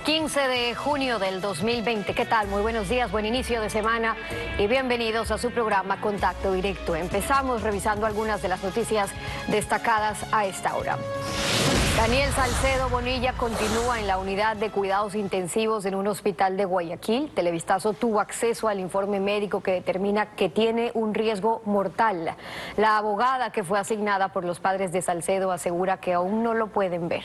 15 de junio del 2020. ¿Qué tal? Muy buenos días, buen inicio de semana y bienvenidos a su programa Contacto Directo. Empezamos revisando algunas de las noticias destacadas a esta hora. Daniel Salcedo Bonilla continúa en la unidad de cuidados intensivos en un hospital de Guayaquil. Televistazo tuvo acceso al informe médico que determina que tiene un riesgo mortal. La abogada que fue asignada por los padres de Salcedo asegura que aún no lo pueden ver.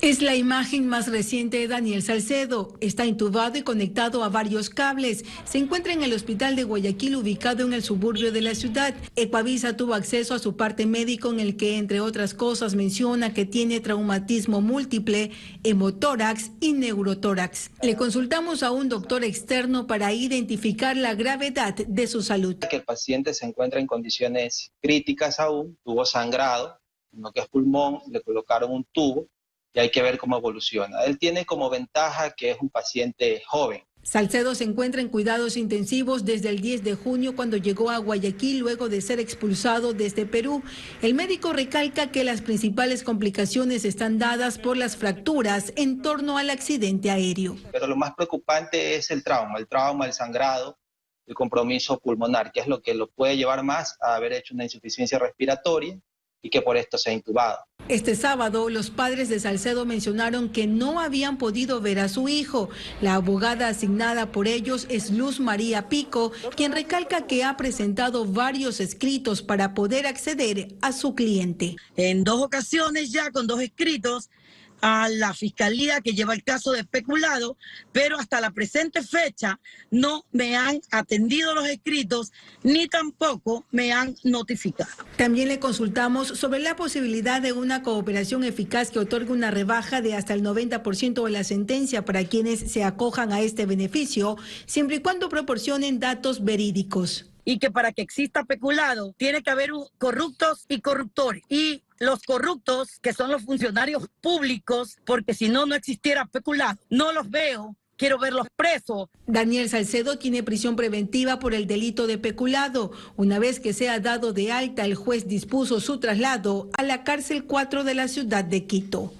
Es la imagen más reciente de Daniel Salcedo. Está intubado y conectado a varios cables. Se encuentra en el hospital de Guayaquil, ubicado en el suburbio de la ciudad. Ecuavisa tuvo acceso a su parte médico, en el que, entre otras cosas, menciona que tiene traumatismo múltiple, hemotórax y neurotórax. Le consultamos a un doctor externo para identificar la gravedad de su salud. Que el paciente se encuentra en condiciones críticas aún, tuvo sangrado, lo que es pulmón, le colocaron un tubo, y hay que ver cómo evoluciona. Él tiene como ventaja que es un paciente joven. Salcedo se encuentra en cuidados intensivos desde el 10 de junio, cuando llegó a Guayaquil luego de ser expulsado desde Perú. El médico recalca que las principales complicaciones están dadas por las fracturas en torno al accidente aéreo. Pero lo más preocupante es el trauma, el sangrado, el compromiso pulmonar, que es lo que lo puede llevar más a haber hecho una insuficiencia respiratoria y que por esto se ha intubado. Este sábado, los padres de Salcedo mencionaron que no habían podido ver a su hijo. La abogada asignada por ellos es Luz María Pico, quien recalca que ha presentado varios escritos para poder acceder a su cliente. En 2 ocasiones ya, con 2 escritos, a la fiscalía que lleva el caso de peculado, pero hasta la presente fecha no me han atendido los escritos ni tampoco me han notificado. También le consultamos sobre la posibilidad de una cooperación eficaz que otorgue una rebaja de hasta el 90% de la sentencia para quienes se acojan a este beneficio, siempre y cuando proporcionen datos verídicos. Y que para que exista peculado tiene que haber corruptos y corruptores. Y los corruptos, que son los funcionarios públicos, porque si no, no existiera peculado. No los veo, quiero verlos presos. Daniel Salcedo tiene prisión preventiva por el delito de peculado. Una vez que sea dado de alta, el juez dispuso su traslado a la cárcel 4 de la ciudad de Quito.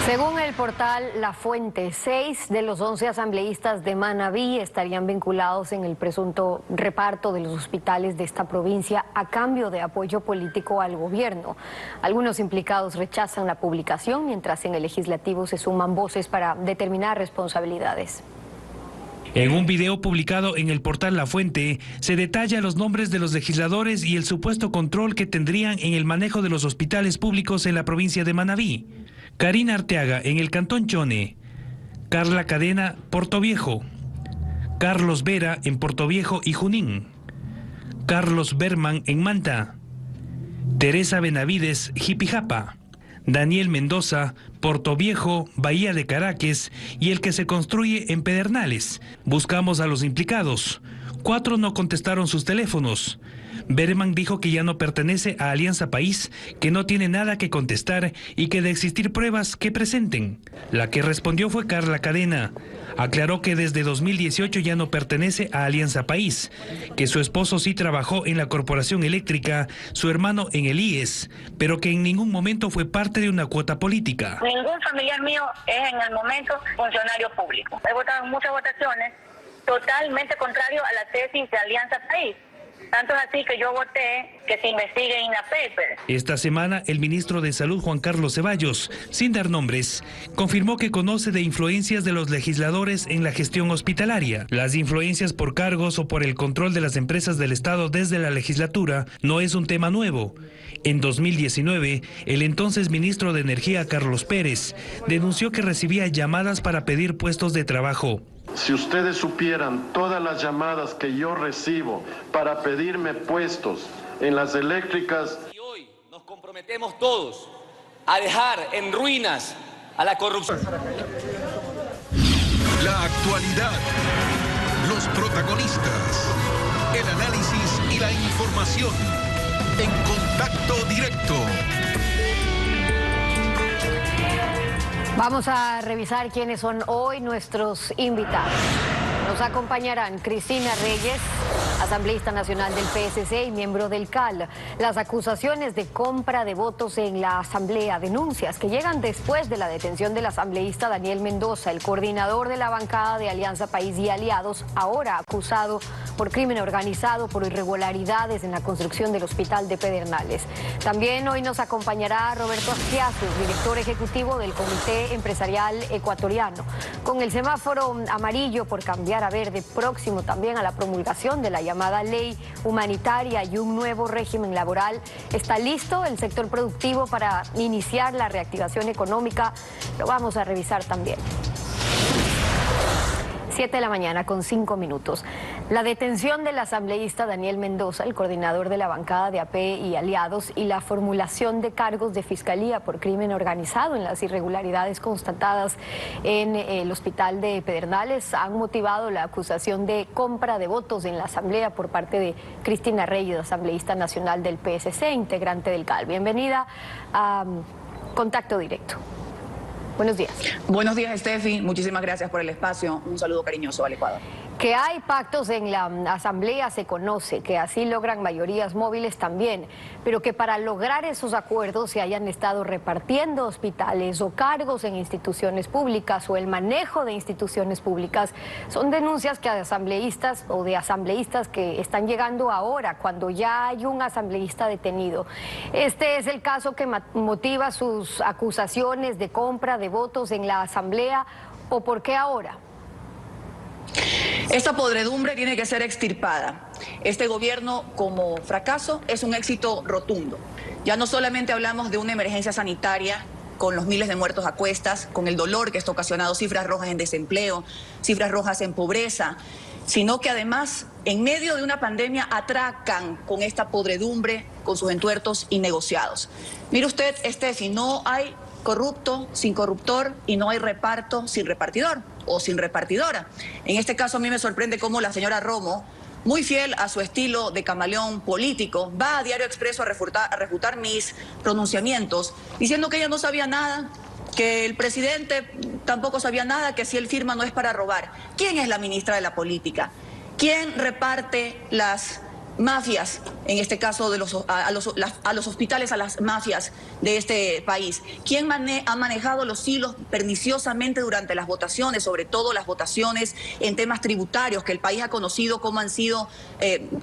Según el portal La Fuente, 6 de los 11 asambleístas de Manabí estarían vinculados en el presunto reparto de los hospitales de esta provincia a cambio de apoyo político al gobierno. Algunos implicados rechazan la publicación, mientras en el legislativo se suman voces para determinar responsabilidades. En un video publicado en el portal La Fuente, se detalla los nombres de los legisladores y el supuesto control que tendrían en el manejo de los hospitales públicos en la provincia de Manabí. Karina Arteaga en el Cantón Chone, Carla Cadena, Portoviejo, Carlos Vera en Portoviejo y Junín, Carlos Berman en Manta, Teresa Benavides, Jipijapa, Daniel Mendoza, Portoviejo, Bahía de Caracas y el que se construye en Pedernales. Buscamos a los implicados. 4 no contestaron sus teléfonos. Berman dijo que ya no pertenece a Alianza País, que no tiene nada que contestar y que de existir pruebas que presenten. La que respondió fue Carla Cadena. Aclaró que desde 2018 ya no pertenece a Alianza País, que su esposo sí trabajó en la Corporación Eléctrica, su hermano en el IES, pero que en ningún momento fue parte de una cuota política. Ningún familiar mío es en el momento funcionario público. He votado en muchas votaciones totalmente contrario a la tesis de Alianza País. Tanto es así que yo voté que se investigue INAPEP. Esta semana, el ministro de Salud, Juan Carlos Ceballos, sin dar nombres, confirmó que conoce de influencias de los legisladores en la gestión hospitalaria. Las influencias por cargos o por el control de las empresas del Estado desde la legislatura no es un tema nuevo. En 2019, el entonces ministro de Energía, Carlos Pérez, denunció que recibía llamadas para pedir puestos de trabajo. Si ustedes supieran todas las llamadas que yo recibo para pedirme puestos en las eléctricas. Y hoy nos comprometemos todos a dejar en ruinas a la corrupción. La actualidad, los protagonistas, el análisis y la información en Contacto Directo. Vamos a revisar quiénes son hoy nuestros invitados. Nos acompañarán Cristina Reyes, asambleísta nacional del PSC y miembro del CAL. Las acusaciones de compra de votos en la asamblea, denuncias que llegan después de la detención del asambleísta Daniel Mendoza, el coordinador de la bancada de Alianza País y Aliados, ahora acusado por crimen organizado por irregularidades en la construcción del hospital de Pedernales. También hoy nos acompañará Roberto Azpiazu, director ejecutivo del Comité Empresarial Ecuatoriano. Con el semáforo amarillo por cambiar a verde, próximo también a la promulgación de la llamada ley humanitaria y un nuevo régimen laboral, ¿está listo el sector productivo para iniciar la reactivación económica? Lo vamos a revisar también. 7 de la mañana con 5 minutos. La detención del asambleísta Daniel Mendoza, el coordinador de la bancada de AP y Aliados, y la formulación de cargos de fiscalía por crimen organizado en las irregularidades constatadas en el hospital de Pedernales han motivado la acusación de compra de votos en la asamblea por parte de Cristina Reyes, asambleísta nacional del PSC, integrante del CAL. Bienvenida a Contacto Directo. Buenos días. Buenos días, Steffi. Muchísimas gracias por el espacio. Un saludo cariñoso al Ecuador. Que hay pactos en la asamblea se conoce, que así logran mayorías móviles también, pero que para lograr esos acuerdos se hayan estado repartiendo hospitales o cargos en instituciones públicas o el manejo de instituciones públicas son denuncias que a asambleístas o de asambleístas que están llegando ahora cuando ya hay un asambleísta detenido. Este es el caso que motiva sus acusaciones de compra de votos en la asamblea, ¿o por qué ahora? Esta podredumbre tiene que ser extirpada. Este gobierno, como fracaso, es un éxito rotundo. Ya no solamente hablamos de una emergencia sanitaria con los miles de muertos a cuestas, con el dolor que esto ha ocasionado, cifras rojas en desempleo, cifras rojas en pobreza, sino que además, en medio de una pandemia, atracan con esta podredumbre, con sus entuertos innegociados. Mire usted, Steffi, no hay corrupto sin corruptor y no hay reparto sin repartidor o sin repartidora. En este caso a mí me sorprende cómo la señora Romo, muy fiel a su estilo de camaleón político, va a Diario Expreso a refutar mis pronunciamientos, diciendo que ella no sabía nada, que el presidente tampoco sabía nada, que si él firma no es para robar. ¿Quién es la ministra de la Política? ¿Quién reparte las mafias, en este caso a los hospitales, a las mafias de este país? ¿Quién ha manejado los hilos perniciosamente durante las votaciones, sobre todo las votaciones en temas tributarios, que el país ha conocido cómo han sido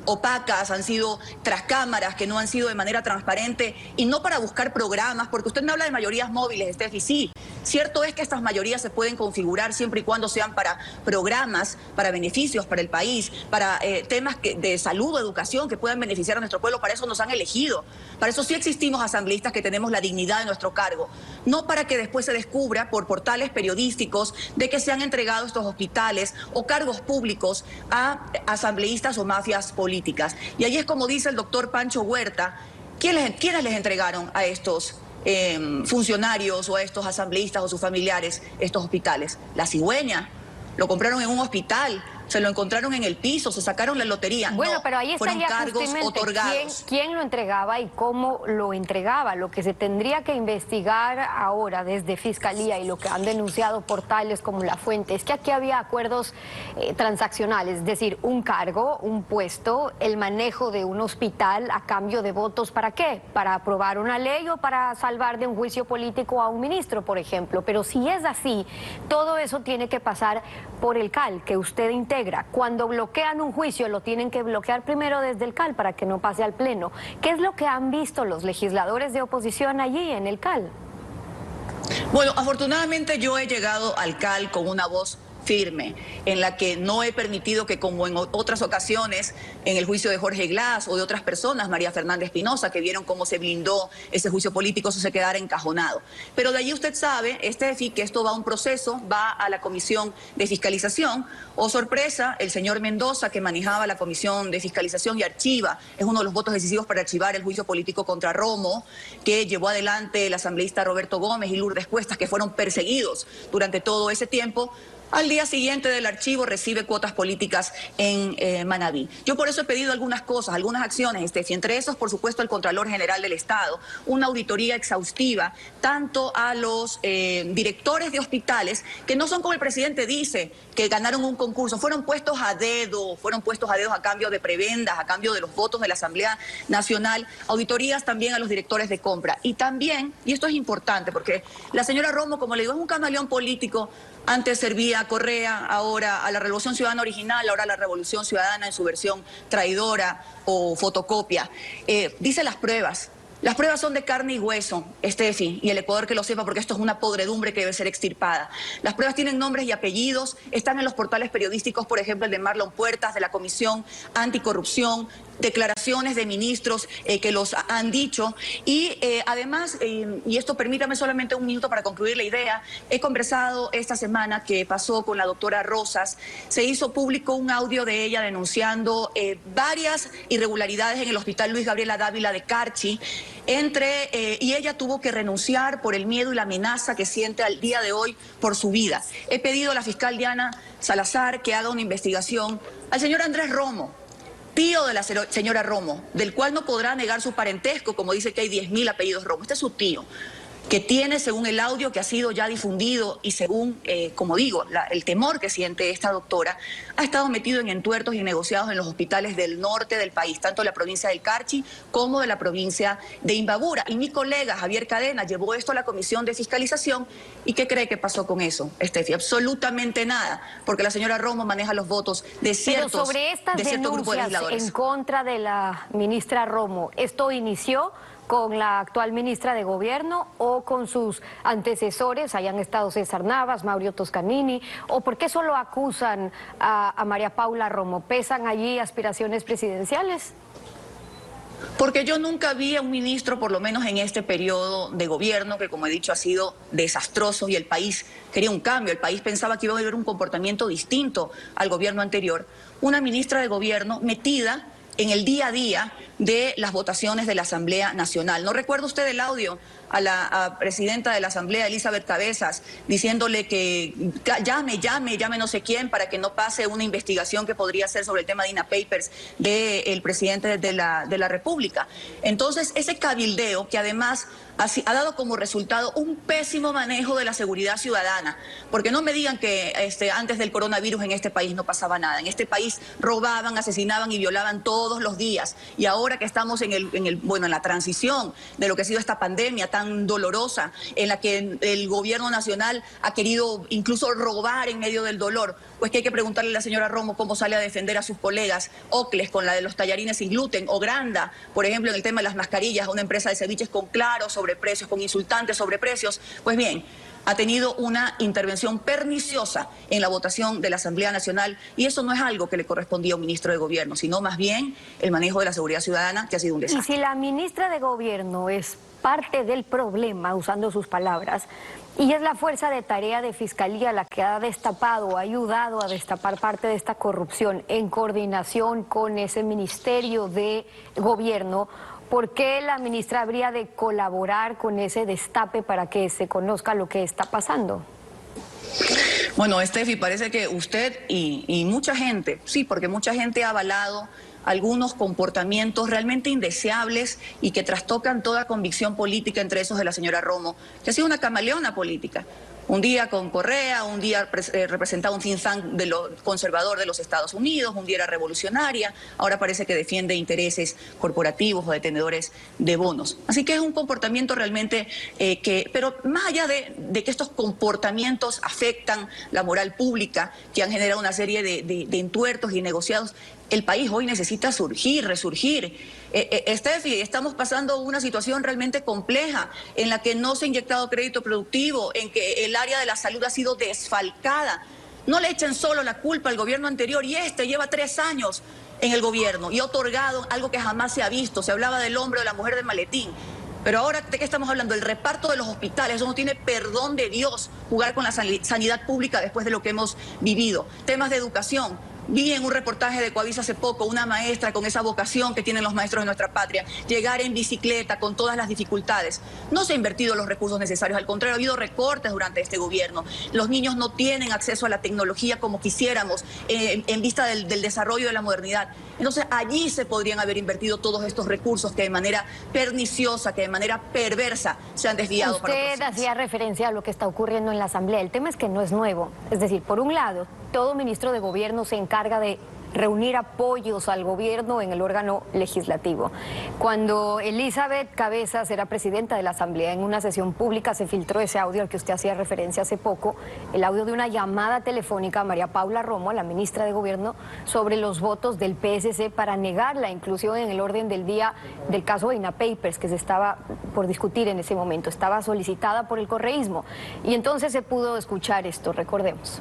opacas, han sido tras cámaras, que no han sido de manera transparente, y no para buscar programas? Porque usted me habla de mayorías móviles, Steffi, sí. Cierto es que estas mayorías se pueden configurar siempre y cuando sean para programas, para beneficios para el país, para temas de salud o educación que puedan beneficiar a nuestro pueblo. Para eso nos han elegido. Para eso sí existimos asambleístas que tenemos la dignidad de nuestro cargo. No para que después se descubra por portales periodísticos de que se han entregado estos hospitales o cargos públicos a asambleístas o mafias políticas. Y ahí es como dice el doctor Pancho Huerta, ¿quiénes les entregaron a estos funcionarios o a estos asambleístas o sus familiares estos hospitales? La cigüeña, lo compraron en un hospital, se lo encontraron en el piso, se sacaron la lotería. Bueno, no, pero ahí fueron estaría cargos justamente otorgados. ¿Quién lo entregaba y cómo lo entregaba? Lo que se tendría que investigar ahora desde Fiscalía y lo que han denunciado portales como La Fuente es que aquí había acuerdos transaccionales, es decir, un cargo, un puesto, el manejo de un hospital a cambio de votos. ¿Para qué? Para aprobar una ley o para salvar de un juicio político a un ministro, por ejemplo. Pero si es así, todo eso tiene que pasar por el CAL, que usted integra. Cuando bloquean un juicio, lo tienen que bloquear primero desde el CAL para que no pase al Pleno. ¿Qué es lo que han visto los legisladores de oposición allí en el CAL? Bueno, afortunadamente yo he llegado al CAL con una voz firme, en la que no he permitido que, como en otras ocasiones, en el juicio de Jorge Glass o de otras personas, María Fernanda Espinosa, que vieron cómo se blindó ese juicio político, eso se quedara encajonado. Pero de allí usted sabe, Steffi, que esto va a un proceso, va a la Comisión de Fiscalización. Oh, sorpresa, el señor Mendoza, que manejaba la Comisión de Fiscalización y archiva, es uno de los votos decisivos para archivar el juicio político contra Romo, que llevó adelante el asambleísta Roberto Gómez y Lourdes Cuestas, que fueron perseguidos durante todo ese tiempo. al día siguiente del archivo recibe cuotas políticas en Manabí. Yo por eso he pedido algunas cosas, algunas acciones, Steffi, entre esos, por supuesto, el Contralor General del Estado, una auditoría exhaustiva, tanto a los directores de hospitales, que no son como el presidente dice, que ganaron un concurso, fueron puestos a dedo a cambio de prebendas, a cambio de los votos de la Asamblea Nacional, auditorías también a los directores de compra. Y también, y esto es importante, porque la señora Romo, como le digo, es un camaleón político. Antes servía a Correa, ahora a la Revolución Ciudadana original, ahora a la Revolución Ciudadana en su versión traidora o fotocopia. Dice las pruebas. Las pruebas son de carne y hueso, Steffi, y el Ecuador que lo sepa, porque esto es una podredumbre que debe ser extirpada. Las pruebas tienen nombres y apellidos, están en los portales periodísticos, por ejemplo, el de Marlon Puertas, de la Comisión Anticorrupción, declaraciones de ministros que los han dicho. Y además, y esto permítame solamente un minuto para concluir la idea, he conversado esta semana que pasó con la doctora Rosas, se hizo público un audio de ella denunciando varias irregularidades en el Hospital Luis Gabriela Dávila de Carchi, y ella tuvo que renunciar por el miedo y la amenaza que siente al día de hoy por su vida. He pedido a la fiscal Diana Salazar que haga una investigación al señor Andrés Romo, tío de la señora Romo, del cual no podrá negar su parentesco, como dice que hay 10.000 apellidos Romo. Este es su tío, que tiene, según el audio que ha sido ya difundido y según, como digo, el temor que siente esta doctora, ha estado metido en entuertos y negociados en los hospitales del norte del país, tanto de la provincia del Carchi como de la provincia de Imbabura. Y mi colega Javier Cadena llevó esto a la Comisión de Fiscalización. ¿Y qué cree que pasó con eso, Steffi? Absolutamente nada, porque la señora Romo maneja los votos de cierto grupo de legisladores. Pero sobre estas denuncias en contra de la ministra Romo, ¿esto inició con la actual ministra de Gobierno o con sus antecesores, hayan estado César Navas, Mauricio Toscanini, o por qué solo acusan a María Paula Romo? ¿Pesan allí aspiraciones presidenciales? Porque yo nunca vi a un ministro, por lo menos en este periodo de gobierno, que como he dicho ha sido desastroso y el país quería un cambio, el país pensaba que iba a haber un comportamiento distinto al gobierno anterior, una ministra de Gobierno metida en el día a día de las votaciones de la Asamblea Nacional. ¿No recuerda usted el audio a la presidenta de la Asamblea, Elizabeth Cabezas, diciéndole que llame no sé quién para que no pase una investigación que podría ser sobre el tema de INA Papers del presidente de la República? Entonces, ese cabildeo que además ha dado como resultado un pésimo manejo de la seguridad ciudadana, porque no me digan que antes del coronavirus en este país no pasaba nada. En este país robaban, asesinaban y violaban todos los días. Y ahora que estamos en la transición de lo que ha sido esta pandemia tan dolorosa, en la que el gobierno nacional ha querido incluso robar en medio del dolor, pues que hay que preguntarle a la señora Romo cómo sale a defender a sus colegas, Ocles con la de los tallarines sin gluten, o Granda, por ejemplo, en el tema de las mascarillas, una empresa de ceviches con claros sobreprecios, con insultantes sobreprecios. Pues bien, ha tenido una intervención perniciosa en la votación de la Asamblea Nacional, y eso no es algo que le correspondía a un ministro de Gobierno, sino más bien el manejo de la seguridad ciudadana, que ha sido un desastre. Y si la ministra de Gobierno es parte del problema, usando sus palabras, y es la fuerza de tarea de Fiscalía la que ha destapado, ha ayudado a destapar parte de esta corrupción en coordinación con ese Ministerio de Gobierno, ¿por qué la ministra habría de colaborar con ese destape para que se conozca lo que está pasando? Bueno, Steffi, parece que usted y mucha gente, sí, porque mucha gente ha avalado algunos comportamientos realmente indeseables y que trastocan toda convicción política, entre esos de la señora Romo, que ha sido una camaleona política. Un día con Correa, un día representaba un think tank conservador de los Estados Unidos, un día era revolucionaria, ahora parece que defiende intereses corporativos o de tenedores de bonos. Así que es un comportamiento realmente pero más allá de que estos comportamientos afectan la moral pública, que han generado una serie de entuertos y negociados, el país hoy necesita resurgir. Steffi, estamos pasando una situación realmente compleja en la que no se ha inyectado crédito productivo, en que el área de la salud ha sido desfalcada. No le echen solo la culpa al gobierno anterior, y lleva 3 años en el gobierno y ha otorgado algo que jamás se ha visto. Se hablaba del hombre o de la mujer del maletín. Pero ahora, ¿de qué estamos hablando? El reparto de los hospitales. Eso no tiene perdón de Dios, jugar con la sanidad pública después de lo que hemos vivido. Temas de educación. Vi en un reportaje de Coavisa hace poco una maestra con esa vocación que tienen los maestros de nuestra patria, llegar en bicicleta con todas las dificultades. No se han invertido los recursos necesarios, al contrario, ha habido recortes durante este gobierno. Los niños no tienen acceso a la tecnología como quisiéramos en vista del desarrollo de la modernidad. Entonces allí se podrían haber invertido todos estos recursos que de manera perniciosa, que de manera perversa se han desviado. Usted hacía referencia a lo que está ocurriendo en la Asamblea. El tema es que no es nuevo. Es decir, por un lado, todo ministro de gobierno se encarga de reunir apoyos al gobierno en el órgano legislativo. Cuando Elizabeth Cabezas era presidenta de la Asamblea, en una sesión pública se filtró ese audio al que usted hacía referencia hace poco, el audio de una llamada telefónica a María Paula Romo, a la ministra de Gobierno, sobre los votos del PSC para negar la inclusión en el orden del día del caso de INA Papers, que se estaba por discutir en ese momento, estaba solicitada por el correísmo. Y entonces se pudo escuchar esto, recordemos.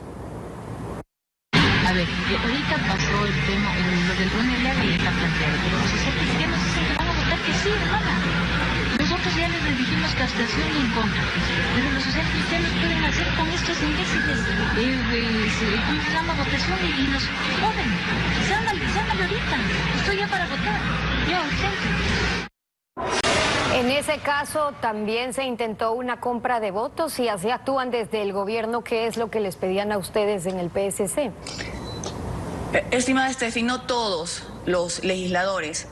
A ver, ahorita pasó el tema, lo del RNL y está planteado, pero los sociales cristianos dicen que van a votar que sí, hermana. Nosotros ya les dijimos que abstención y en contra, pero los sociales cristianos pueden hacer con estos imbéciles, se llama votación y nos joden. Llámale ahorita, estoy ya para votar, ya urgente. En ese caso también se intentó una compra de votos y así actúan desde el gobierno. ¿Qué es lo que les pedían a ustedes en el PSC? Estimada Steffi, no todos los legisladores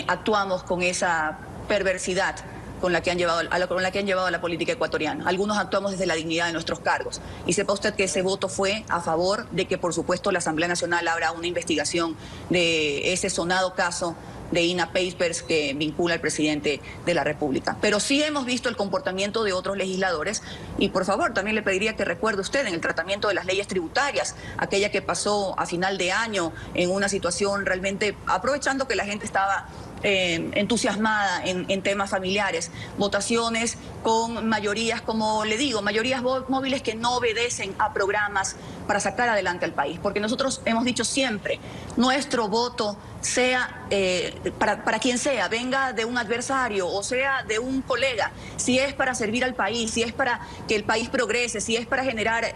actuamos con esa perversidad con la que han llevado a la política ecuatoriana. Algunos actuamos desde la dignidad de nuestros cargos. Y sepa usted que ese voto fue a favor de que, por supuesto, la Asamblea Nacional abra una investigación de ese sonado caso de INA Papers que vincula al presidente de la República. Pero sí hemos visto el comportamiento de otros legisladores y, por favor, también le pediría que recuerde usted en el tratamiento de las leyes tributarias, aquella que pasó a final de año en una situación realmente, aprovechando que la gente estaba entusiasmada en temas familiares, votaciones con mayorías, como le digo, mayorías móviles que no obedecen a programas para sacar adelante al país, porque nosotros hemos dicho siempre, nuestro voto sea para quien sea, venga de un adversario o sea de un colega, si es para servir al país, si es para que el país progrese, si es para generar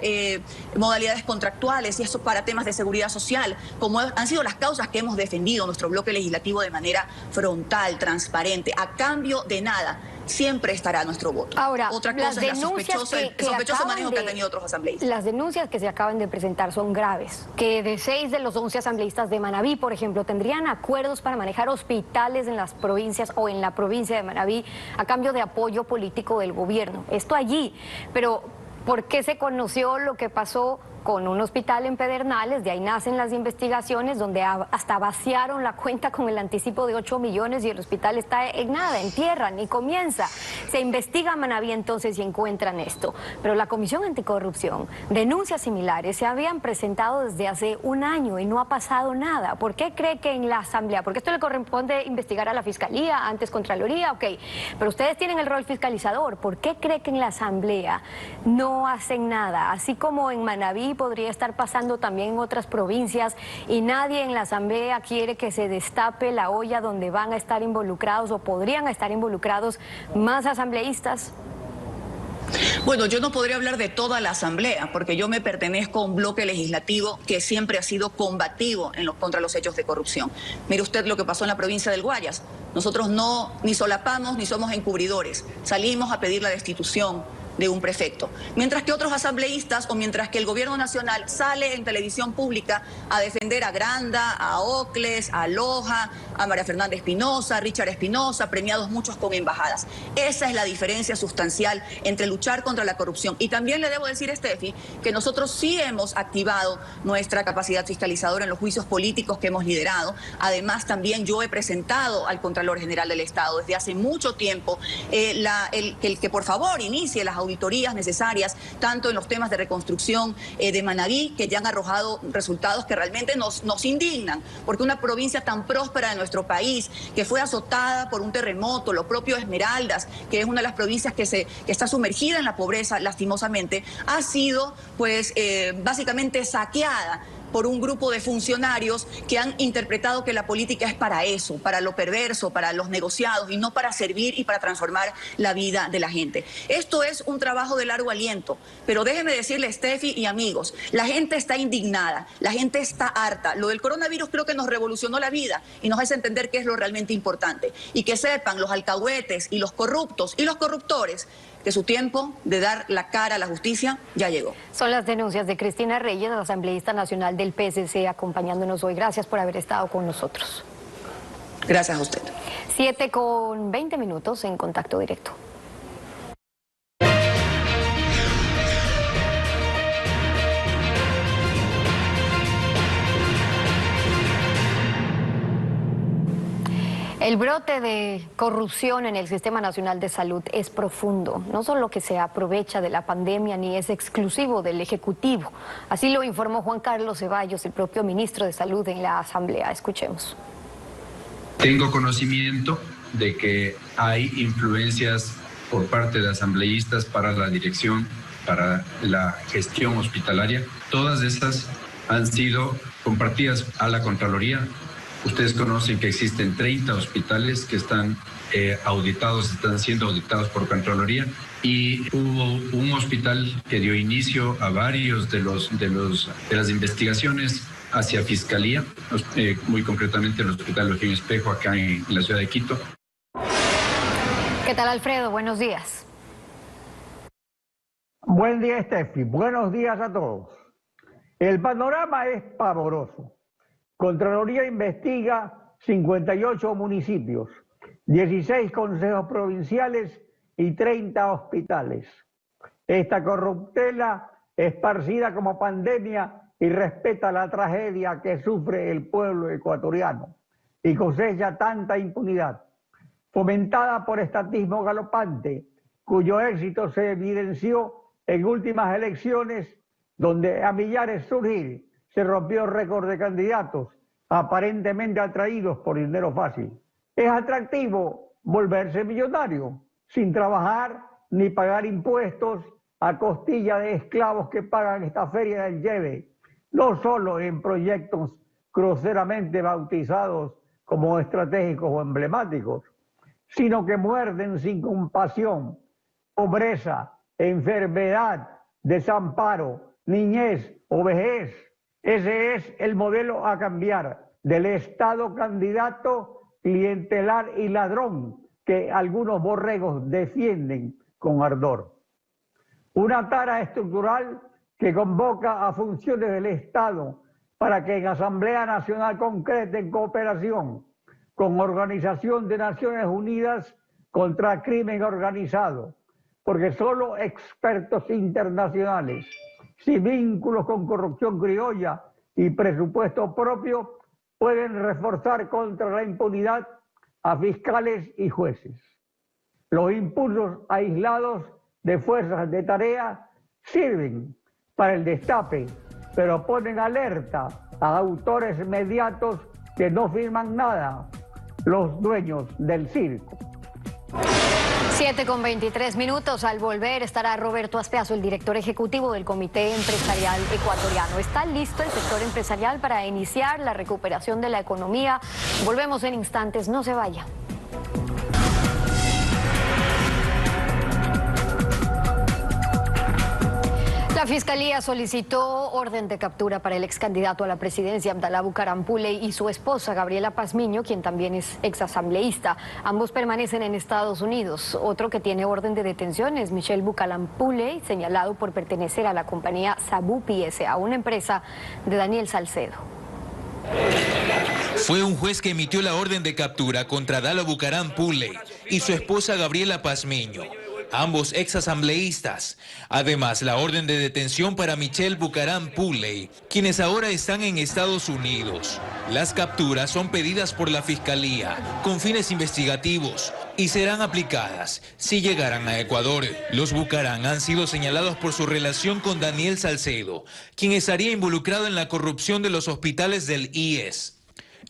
modalidades contractuales, si es para temas de seguridad social, como han sido las causas que hemos defendido nuestro bloque legislativo de manera frontal, transparente, a cambio de nada, siempre estará nuestro voto. Ahora, otra cosa es el sospechoso manejo que han tenido otros asambleístas. Las denuncias que se acaban de presentar son graves, que de 6 de los 11 asambleístas de Manabí, por ejemplo, tendrían acuerdos para manejar hospitales en las provincias o en la provincia de Manabí a cambio de apoyo político del gobierno. Esto allí, pero ¿por qué se conoció lo que pasó con un hospital en Pedernales? De ahí nacen las investigaciones donde hasta vaciaron la cuenta con el anticipo de 8 millones y el hospital está en nada, en tierra, ni comienza. Se investiga a Manabí entonces y encuentran esto. Pero la Comisión Anticorrupción, denuncias similares se habían presentado desde hace un año y no ha pasado nada. ¿Por qué cree que en la Asamblea? Porque esto le corresponde investigar a la Fiscalía, antes Contraloría, ok. Pero ustedes tienen el rol fiscalizador. ¿Por qué cree que en la Asamblea no hacen nada? Así como en Manabí podría estar pasando también en otras provincias y nadie en la Asamblea quiere que se destape la olla donde van a estar involucrados o podrían estar involucrados más asambleístas. Bueno, yo no podría hablar de toda la Asamblea, porque yo me pertenezco a un bloque legislativo que siempre ha sido combativo contra los hechos de corrupción. Mire usted lo que pasó en la provincia del Guayas. Nosotros no ni solapamos ni somos encubridores. Salimos a pedir la destitución de un prefecto. Mientras que otros asambleístas o mientras que el gobierno nacional sale en televisión pública a defender a Granda, a Ocles, a Loja, a María Fernanda Espinosa, a Richard Espinosa, premiados muchos con embajadas. Esa es la diferencia sustancial entre luchar contra la corrupción. Y también le debo decir, Steffi, que nosotros sí hemos activado nuestra capacidad fiscalizadora en los juicios políticos que hemos liderado. Además, también yo he presentado al Contralor General del Estado desde hace mucho tiempo que por favor inicie las auditorías necesarias, tanto en los temas de reconstrucción de Manabí, que ya han arrojado resultados que realmente nos indignan, porque una provincia tan próspera de nuestro país, que fue azotada por un terremoto, lo propio Esmeraldas, que es una de las provincias que está sumergida en la pobreza, lastimosamente, ha sido pues básicamente saqueada por un grupo de funcionarios que han interpretado que la política es para eso, para lo perverso, para los negociados y no para servir y para transformar la vida de la gente. Esto es un trabajo de largo aliento, pero déjeme decirle, Steffi y amigos, la gente está indignada, la gente está harta. Lo del coronavirus creo que nos revolucionó la vida y nos hace entender qué es lo realmente importante. Y que sepan los alcahuetes y los corruptos y los corruptores que su tiempo de dar la cara a la justicia ya llegó. Son las denuncias de Cristina Reyes, asambleísta nacional del PSC, acompañándonos hoy. Gracias por haber estado con nosotros. Gracias a usted. 7:20 en Contacto Directo. El brote de corrupción en el Sistema Nacional de Salud es profundo. No solo que se aprovecha de la pandemia ni es exclusivo del Ejecutivo. Así lo informó Juan Carlos Ceballos, el propio ministro de Salud, en la Asamblea. Escuchemos. Tengo conocimiento de que hay influencias por parte de asambleístas para la dirección, para la gestión hospitalaria. Todas estas han sido compartidas a la Contraloría. Ustedes conocen que existen 30 hospitales que están están siendo auditados por Contraloría, y hubo un hospital que dio inicio a varios de las investigaciones hacia Fiscalía, muy concretamente el Hospital Eugenio Espejo acá en la ciudad de Quito. ¿Qué tal, Alfredo? Buenos días. Buen día, Steffi. Buenos días a todos. El panorama es pavoroso. Contraloría investiga 58 municipios, 16 consejos provinciales y 30 hospitales. Esta corruptela, esparcida como pandemia, y respeta la tragedia que sufre el pueblo ecuatoriano y cosecha tanta impunidad, fomentada por estatismo galopante, cuyo éxito se evidenció en últimas elecciones, donde a millares surgir se rompió récord de candidatos aparentemente atraídos por dinero fácil. Es atractivo volverse millonario sin trabajar ni pagar impuestos a costilla de esclavos que pagan esta feria del lleve, no solo en proyectos groseramente bautizados como estratégicos o emblemáticos, sino que muerden sin compasión pobreza, enfermedad, desamparo, niñez o vejez. Ese es el modelo a cambiar del Estado candidato, clientelar y ladrón que algunos borregos defienden con ardor. Una tara estructural que convoca a funciones del Estado para que en Asamblea Nacional concreten cooperación con Organización de Naciones Unidas contra el Crimen Organizado, porque solo expertos internacionales sin vínculos con corrupción criolla y presupuesto propio pueden reforzar contra la impunidad a fiscales y jueces. Los impulsos aislados de fuerzas de tarea sirven para el destape, pero ponen alerta a autores mediatos que no firman nada, los dueños del circo. 7:23. Al volver estará Roberto Aspeazu, el director ejecutivo del Comité Empresarial Ecuatoriano. ¿Está listo el sector empresarial para iniciar la recuperación de la economía? Volvemos en instantes, no se vaya. La Fiscalía solicitó orden de captura para el ex candidato a la presidencia Abdalá Bucaram Puley y su esposa Gabriela Pazmiño, quien también es exasambleísta. Ambos permanecen en Estados Unidos. Otro que tiene orden de detención es Michel Bucaram Puley, señalado por pertenecer a la compañía Sabupi S.A., una empresa de Daniel Salcedo. Fue un juez que emitió la orden de captura contra Abdalá Bucaram Puley y su esposa Gabriela Pazmiño, ambos exasambleístas. Además, la orden de detención para Michel Bucaram Puley, quienes ahora están en Estados Unidos. Las capturas son pedidas por la Fiscalía con fines investigativos y serán aplicadas si llegaran a Ecuador. Los Bucaram han sido señalados por su relación con Daniel Salcedo, quien estaría involucrado en la corrupción de los hospitales del IES.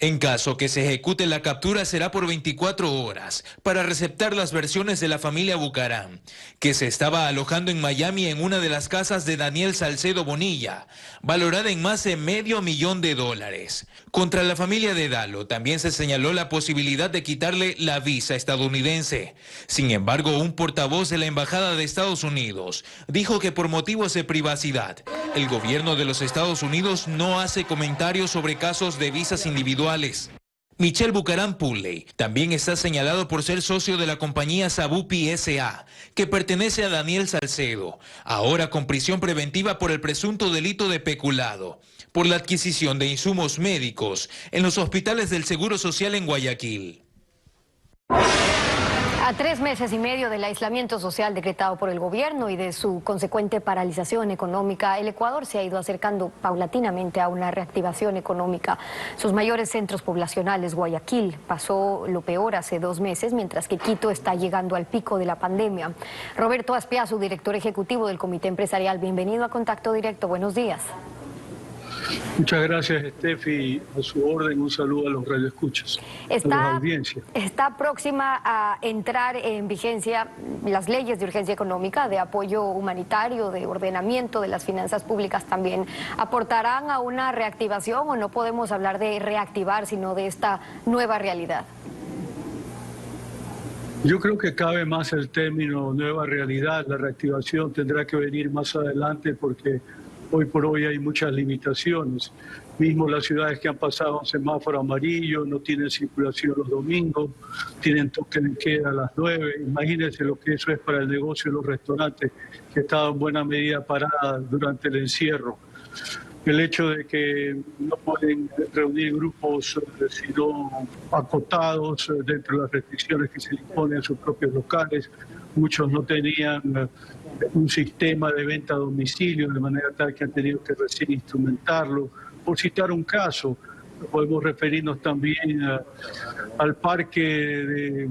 En caso que se ejecute la captura será por 24 horas para receptar las versiones de la familia Bucaram, que se estaba alojando en Miami en una de las casas de Daniel Salcedo Bonilla, valorada en más de $500,000. Contra la familia de Dalo también se señaló la posibilidad de quitarle la visa estadounidense. Sin embargo, un portavoz de la Embajada de Estados Unidos dijo que por motivos de privacidad, el gobierno de los Estados Unidos no hace comentarios sobre casos de visas individuales. Michel Bucaram Pulley también está señalado por ser socio de la compañía Sabupi S.A., que pertenece a Daniel Salcedo, ahora con prisión preventiva por el presunto delito de peculado, por la adquisición de insumos médicos en los hospitales del Seguro Social en Guayaquil. A 3 meses y medio del aislamiento social decretado por el gobierno y de su consecuente paralización económica, el Ecuador se ha ido acercando paulatinamente a una reactivación económica. Sus mayores centros poblacionales, Guayaquil, pasó lo peor hace 2 meses, mientras que Quito está llegando al pico de la pandemia. Roberto Aspiazu, director ejecutivo del Comité Empresarial, bienvenido a Contacto Directo. Buenos días. Muchas gracias, Estefi. A su orden, un saludo a los radioescuchas, a la audiencia. Está próxima a entrar en vigencia las leyes de urgencia económica, de apoyo humanitario, de ordenamiento de las finanzas públicas también. ¿Aportarán a una reactivación o no podemos hablar de reactivar, sino de esta nueva realidad? Yo creo que cabe más el término nueva realidad. La reactivación tendrá que venir más adelante porque hoy por hoy hay muchas limitaciones. Mismo las ciudades que han pasado un semáforo amarillo no tienen circulación los domingos, tienen toque de queda a las 9. Imagínense lo que eso es para el negocio de los restaurantes, que estaban en buena medida paradas durante el encierro. El hecho de que no pueden reunir grupos sino acotados dentro de las restricciones que se le imponen a sus propios locales. Muchos no tenían un sistema de venta a domicilio, de manera tal que han tenido que recién instrumentarlo. Por citar un caso, podemos referirnos también al parque de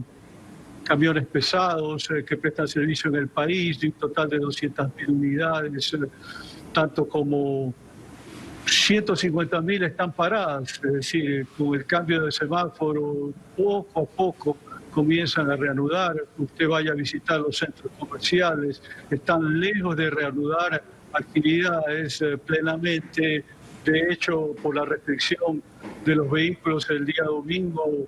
camiones pesados que prestan servicio en el país, de un total de 200.000 unidades, tanto como 150.000 están paradas, es decir, con el cambio de semáforo, poco a poco comienzan a reanudar. Usted vaya a visitar los centros comerciales, están lejos de reanudar actividades plenamente. De hecho, por la restricción de los vehículos el día domingo,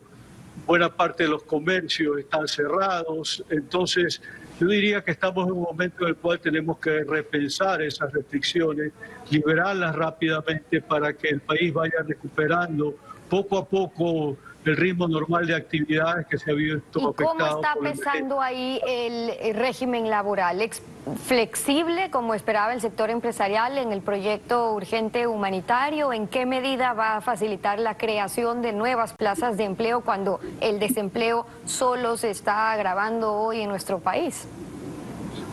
buena parte de los comercios están cerrados. Entonces, yo diría que estamos en un momento en el cual tenemos que repensar esas restricciones, liberarlas rápidamente para que el país vaya recuperando poco a poco el ritmo normal de actividades que se ha visto afectado. ¿Y cómo está pesando ahí el régimen laboral? ¿Flexible, como esperaba el sector empresarial en el proyecto urgente humanitario? ¿En qué medida va a facilitar la creación de nuevas plazas de empleo cuando el desempleo solo se está agravando hoy en nuestro país?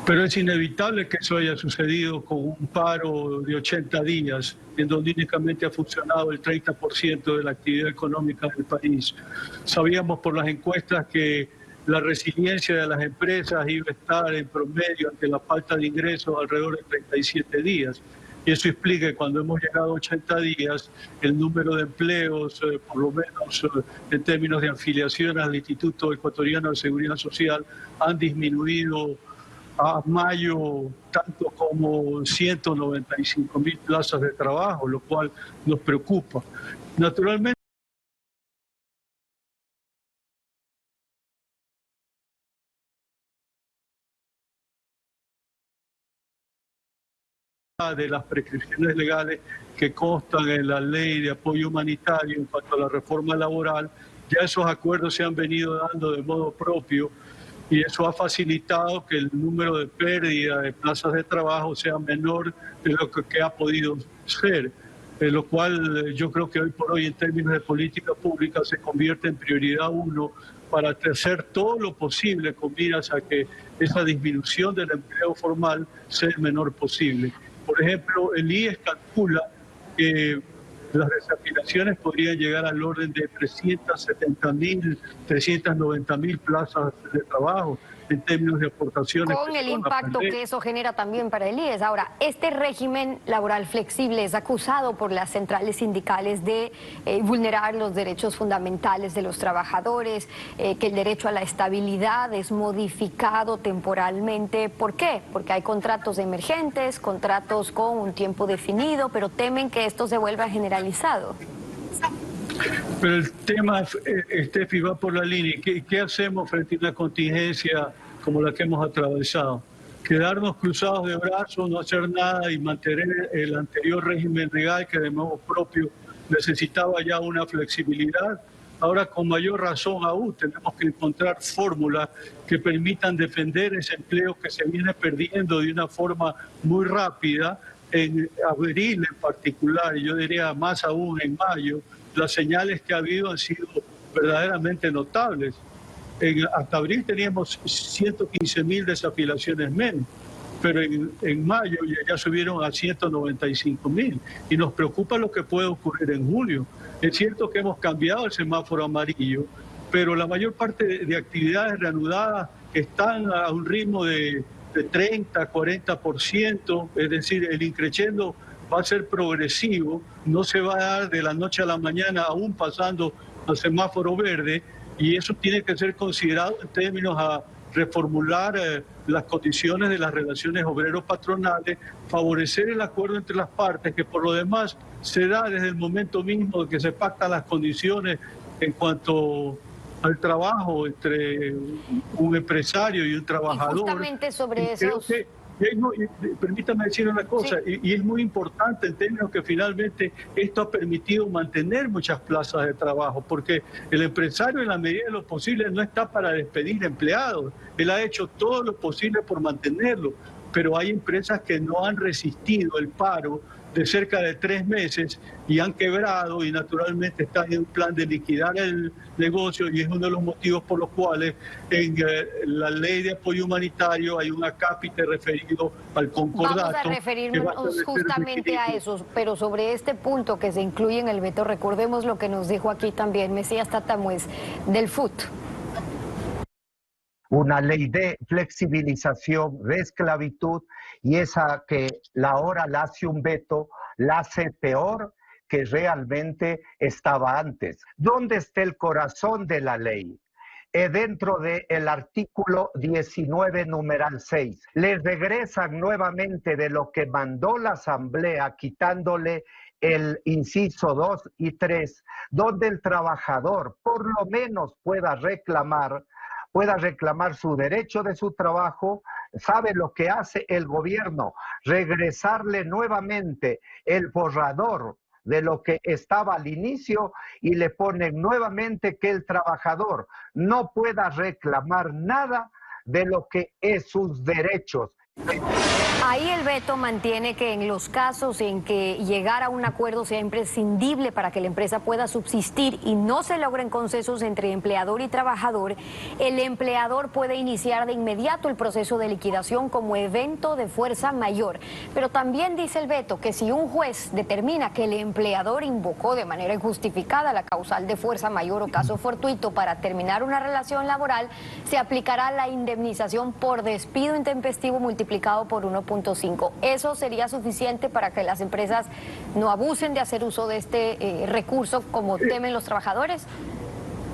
Pero es inevitable que eso haya sucedido con un paro de 80 días, en donde únicamente ha funcionado el 30% de la actividad económica del país. Sabíamos por las encuestas que la resiliencia de las empresas iba a estar en promedio ante la falta de ingresos alrededor de 37 días. Y eso explica que cuando hemos llegado a 80 días, el número de empleos, por lo menos en términos de afiliación al Instituto Ecuatoriano de Seguridad Social, han disminuido a mayo tanto como 195.000 plazas de trabajo, lo cual nos preocupa. Naturalmente, de las prescripciones legales que constan en la ley de apoyo humanitario en cuanto a la reforma laboral, ya esos acuerdos se han venido dando de modo propio y eso ha facilitado que el número de pérdida de plazas de trabajo sea menor de lo que ha podido ser, lo cual yo creo que hoy por hoy en términos de política pública se convierte en prioridad 1 para hacer todo lo posible con miras a que esa disminución del empleo formal sea el menor posible. Por ejemplo, el IES calcula que las desafilaciones podrían llegar al orden de 370.000, 390.000 plazas de trabajo. en términos de aportaciones. Con el impacto que eso genera también para el IES. Ahora, este régimen laboral flexible es acusado por las centrales sindicales de vulnerar los derechos fundamentales de los trabajadores, que el derecho a la estabilidad es modificado temporalmente. ¿Por qué? Porque hay contratos emergentes, contratos con un tiempo definido, pero temen que esto se vuelva generalizado. Pero el tema, Steffi, va por la línea. ¿Qué hacemos frente a una contingencia como la que hemos atravesado? Quedarnos cruzados de brazos, no hacer nada y mantener el anterior régimen legal que de modo propio necesitaba ya una flexibilidad. Ahora, con mayor razón aún, tenemos que encontrar fórmulas que permitan defender ese empleo que se viene perdiendo de una forma muy rápida, en abril en particular, y yo diría más aún en mayo. Las señales que ha habido han sido verdaderamente notables. Hasta abril teníamos 115.000 desafiliaciones menos, pero en mayo ya subieron a 195.000 y nos preocupa lo que puede ocurrir en julio. Es cierto que hemos cambiado el semáforo amarillo, pero la mayor parte de actividades reanudadas están a un ritmo de 30, 40%, es decir, el increciendo va a ser progresivo, no se va a dar de la noche a la mañana aún pasando al semáforo verde, y eso tiene que ser considerado en términos a reformular las condiciones de las relaciones obreros-patronales, favorecer el acuerdo entre las partes, que por lo demás se da desde el momento mismo de que se pactan las condiciones en cuanto al trabajo entre un empresario y un trabajador. Y justamente sobre eso. Permítame decir una cosa, sí. y es muy importante en términos que finalmente esto ha permitido mantener muchas plazas de trabajo, porque el empresario en la medida de lo posible no está para despedir empleados, él ha hecho todo lo posible por mantenerlo, pero hay empresas que no han resistido el paro de cerca de 3 meses y han quebrado y naturalmente están en un plan de liquidar el negocio, y es uno de los motivos por los cuales en la ley de apoyo humanitario hay un acápite referido al concordato. Vamos a referirnos justamente a eso, pero sobre este punto que se incluye en el veto, recordemos lo que nos dijo aquí también Mesías Tatamuez del FUT. Una ley de flexibilización de esclavitud, y esa que ahora la hace un veto, la hace peor que realmente estaba antes. ¿Dónde está el corazón de la ley? Dentro del artículo 19, numeral 6. Les regresan nuevamente de lo que mandó la Asamblea, quitándole el inciso 2 y 3, donde el trabajador por lo menos pueda reclamar su derecho de su trabajo. ¿Sabe lo que hace el gobierno? Regresarle nuevamente el borrador de lo que estaba al inicio y le ponen nuevamente que el trabajador no pueda reclamar nada de lo que es sus derechos. Ahí el veto mantiene que en los casos en que llegar a un acuerdo sea imprescindible para que la empresa pueda subsistir y no se logren consensos entre empleador y trabajador, el empleador puede iniciar de inmediato el proceso de liquidación como evento de fuerza mayor. Pero también dice el veto que si un juez determina que el empleador invocó de manera injustificada la causal de fuerza mayor o caso fortuito para terminar una relación laboral, se aplicará la indemnización por despido intempestivo multiplicado por 1.5. ¿Eso sería suficiente para que las empresas no abusen de hacer uso de este recurso como temen los trabajadores?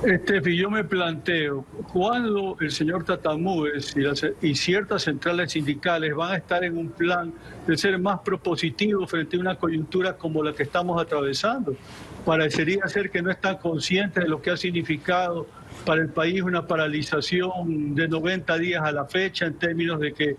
Steffi, yo me planteo, ¿cuándo el señor Tatamuez y ciertas centrales sindicales van a estar en un plan de ser más propositivos frente a una coyuntura como la que estamos atravesando? Parecería ser que no están conscientes de lo que ha significado para el país una paralización de 90 días a la fecha, en términos de que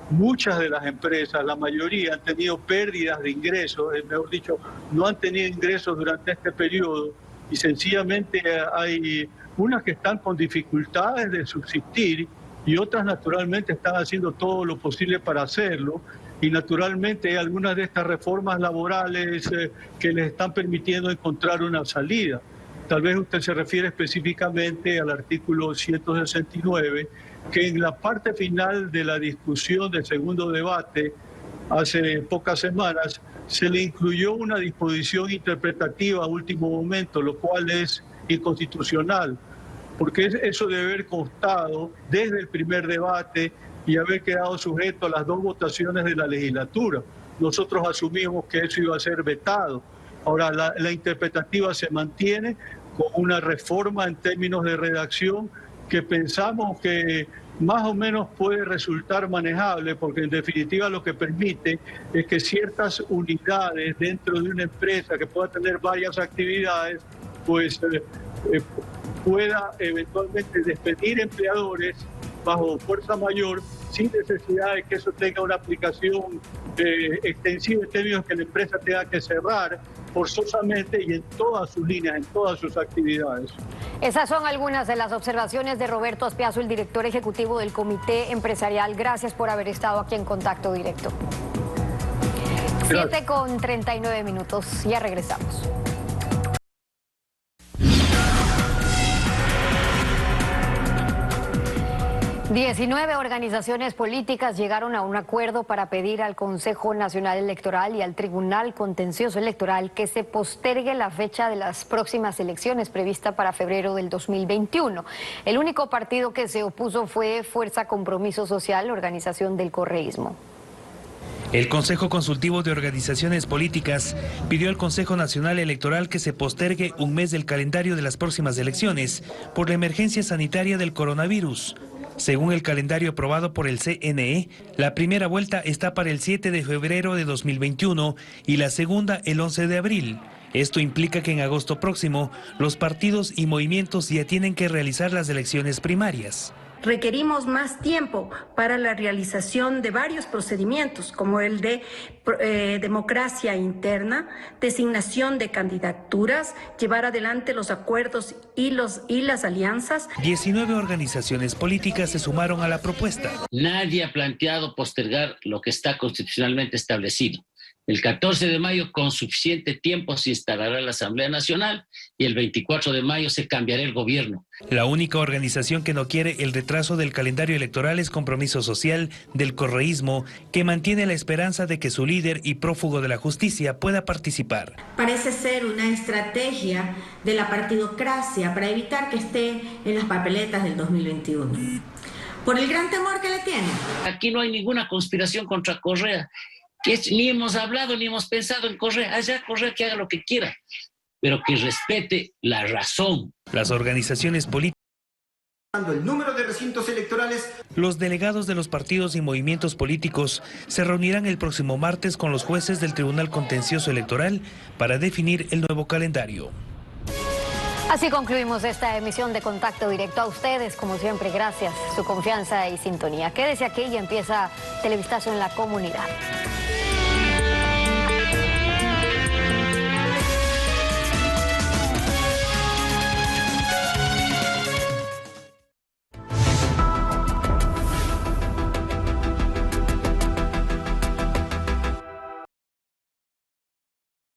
muchas de las empresas, la mayoría, han tenido pérdidas de ingresos, mejor dicho, no han tenido ingresos durante este periodo, y sencillamente hay unas que están con dificultades de subsistir y otras naturalmente están haciendo todo lo posible para hacerlo, y naturalmente hay algunas de estas reformas laborales que les están permitiendo encontrar una salida. Tal vez usted se refiere específicamente al artículo 169, que en la parte final de la discusión del segundo debate, hace pocas semanas, se le incluyó una disposición interpretativa a último momento, lo cual es inconstitucional. porque eso debe haber constado desde el primer debate y haber quedado sujeto a las 2 votaciones de la legislatura. Nosotros asumimos que eso iba a ser vetado. Ahora, la interpretativa se mantiene con una reforma en términos de redacción que pensamos que más o menos puede resultar manejable, porque en definitiva lo que permite es que ciertas unidades dentro de una empresa que pueda tener varias actividades, pues pueda eventualmente despedir empleadores bajo fuerza mayor sin necesidad de que eso tenga una aplicación extensiva en términos que la empresa tenga que cerrar forzosamente y en todas sus líneas, en todas sus actividades. Esas son algunas de las observaciones de Roberto Aspiazu, el director ejecutivo del Comité Empresarial. Gracias por haber estado aquí en Contacto Directo. 7:39, ya regresamos. Diecinueve organizaciones políticas llegaron a un acuerdo para pedir al Consejo Nacional Electoral y al Tribunal Contencioso Electoral que se postergue la fecha de las próximas elecciones prevista para febrero del 2021. El único partido que se opuso fue Fuerza Compromiso Social, organización del correísmo. El Consejo Consultivo de Organizaciones Políticas pidió al Consejo Nacional Electoral que se postergue un mes del calendario de las próximas elecciones por la emergencia sanitaria del coronavirus. Según el calendario aprobado por el CNE, la primera vuelta está para el 7 de febrero de 2021 y la segunda el 11 de abril. Esto implica que en agosto próximo los partidos y movimientos ya tienen que realizar las elecciones primarias. Requerimos más tiempo para la realización de varios procedimientos, como el de democracia interna, designación de candidaturas, llevar adelante los acuerdos y las alianzas. 19 organizaciones políticas se sumaron a la propuesta. Nadie ha planteado postergar lo que está constitucionalmente establecido. El 14 de mayo, con suficiente tiempo, se instalará la Asamblea Nacional y el 24 de mayo se cambiará el gobierno. La única organización que no quiere el retraso del calendario electoral es Compromiso Social del correísmo, que mantiene la esperanza de que su líder y prófugo de la justicia pueda participar. Parece ser una estrategia de la partidocracia para evitar que esté en las papeletas del 2021. Por el gran temor que le tiene. Aquí no hay ninguna conspiración contra Correa. Ni hemos hablado ni hemos pensado en Correa. Allá Correa que haga lo que quiera, pero que respete la razón. Las organizaciones políticas, el número de recintos electorales. Los delegados de los partidos y movimientos políticos se reunirán el próximo martes con los jueces del Tribunal Contencioso Electoral para definir el nuevo calendario. Así concluimos esta emisión de Contacto Directo. A ustedes, como siempre, gracias, su confianza y sintonía. Quédese aquí y empieza Televistazo en la comunidad.